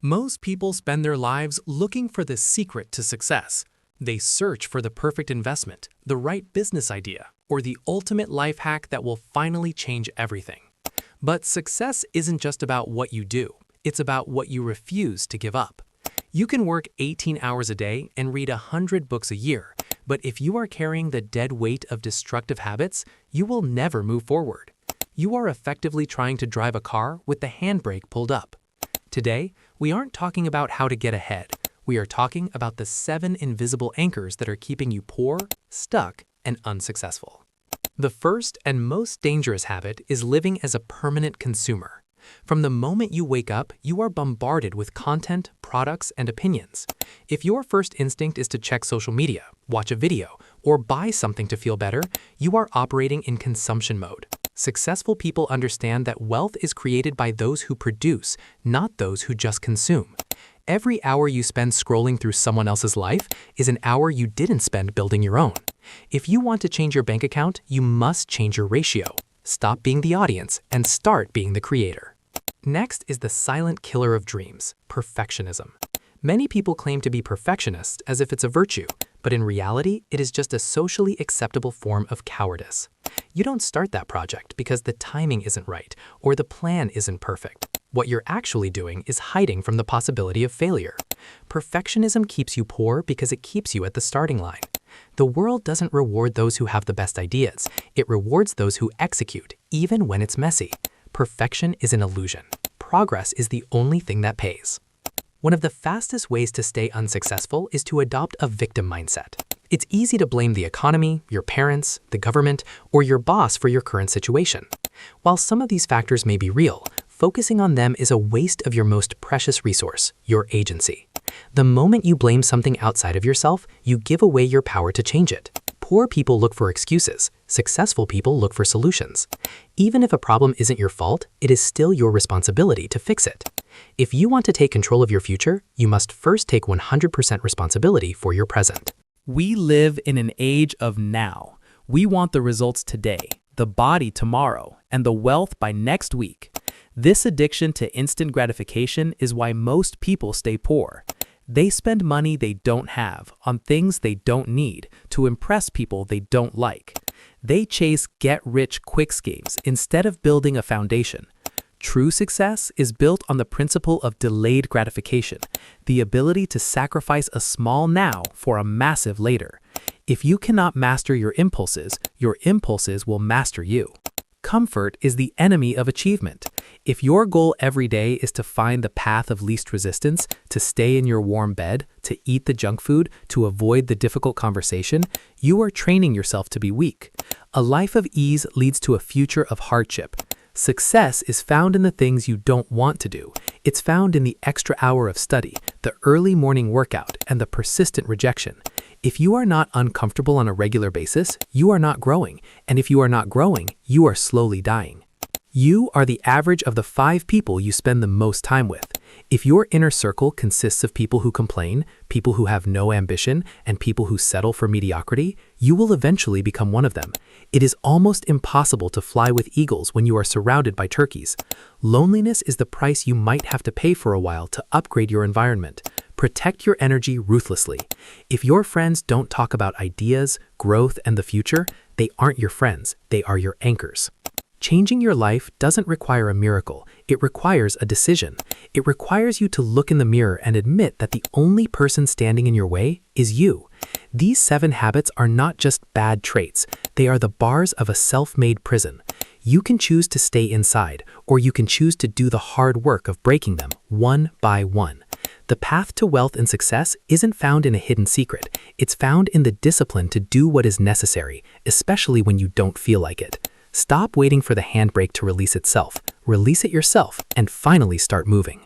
Most people spend their lives looking for the secret to success. They search for the perfect investment, the right business idea, or the ultimate life hack that will finally change everything. But success isn't just about what you do, it's about what you refuse to give up. You can work 18 hours a day and read 100 books a year, but if you are carrying the dead weight of destructive habits, you will never move forward. You are effectively trying to drive a car with the handbrake pulled up. Today, we aren't talking about how to get ahead. We are talking about the 7 invisible anchors that are keeping you poor, stuck, and unsuccessful. The first and most dangerous habit is living as a permanent consumer. From the moment you wake up, you are bombarded with content, products, and opinions. If your first instinct is to check social media, watch a video, or buy something to feel better, you are operating in consumption mode. Successful people understand that wealth is created by those who produce, not those who just consume. Every hour you spend scrolling through someone else's life is an hour you didn't spend building your own. If you want to change your bank account, you must change your ratio. Stop being the audience and start being the creator. Next is the silent killer of dreams, perfectionism. Many people claim to be perfectionists as if it's a virtue, but in reality, it is just a socially acceptable form of cowardice. You don't start that project because the timing isn't right or the plan isn't perfect. What you're actually doing is hiding from the possibility of failure. Perfectionism keeps you poor because it keeps you at the starting line. The world doesn't reward those who have the best ideas. It rewards those who execute, even when it's messy. Perfection is an illusion. Progress is the only thing that pays. One of the fastest ways to stay unsuccessful is to adopt a victim mindset. It's easy to blame the economy, your parents, the government, or your boss for your current situation. While some of these factors may be real, focusing on them is a waste of your most precious resource, your agency. The moment you blame something outside of yourself, you give away your power to change it. Poor people look for excuses. Successful people look for solutions. Even if a problem isn't your fault, it is still your responsibility to fix it. If you want to take control of your future, you must first take 100% responsibility for your present. We live in an age of now. We want the results today, the body tomorrow, and the wealth by next week. This addiction to instant gratification is why most people stay poor. They spend money they don't have on things they don't need to impress people they don't like. They chase get-rich-quick schemes instead of building a foundation. True success is built on the principle of delayed gratification, the ability to sacrifice a small now for a massive later. If you cannot master your impulses will master you. Comfort is the enemy of achievement. If your goal every day is to find the path of least resistance, to stay in your warm bed, to eat the junk food, to avoid the difficult conversation, you are training yourself to be weak. A life of ease leads to a future of hardship. Success is found in the things you don't want to do. It's found in the extra hour of study, the early morning workout, and the persistent rejection. If you are not uncomfortable on a regular basis, you are not growing. And if you are not growing, you are slowly dying. You are the average of the 5 people you spend the most time with. If your inner circle consists of people who complain, people who have no ambition, and people who settle for mediocrity, you will eventually become one of them. It is almost impossible to fly with eagles when you are surrounded by turkeys. Loneliness is the price you might have to pay for a while to upgrade your environment. Protect your energy ruthlessly. If your friends don't talk about ideas, growth, and the future, they aren't your friends, they are your anchors. Changing your life doesn't require a miracle. It requires a decision. It requires you to look in the mirror and admit that the only person standing in your way is you. These 7 habits are not just bad traits. They are the bars of a self-made prison. You can choose to stay inside, or you can choose to do the hard work of breaking them one by one. The path to wealth and success isn't found in a hidden secret. It's found in the discipline to do what is necessary, especially when you don't feel like it. Stop waiting for the handbrake to release itself. Release it yourself and finally start moving.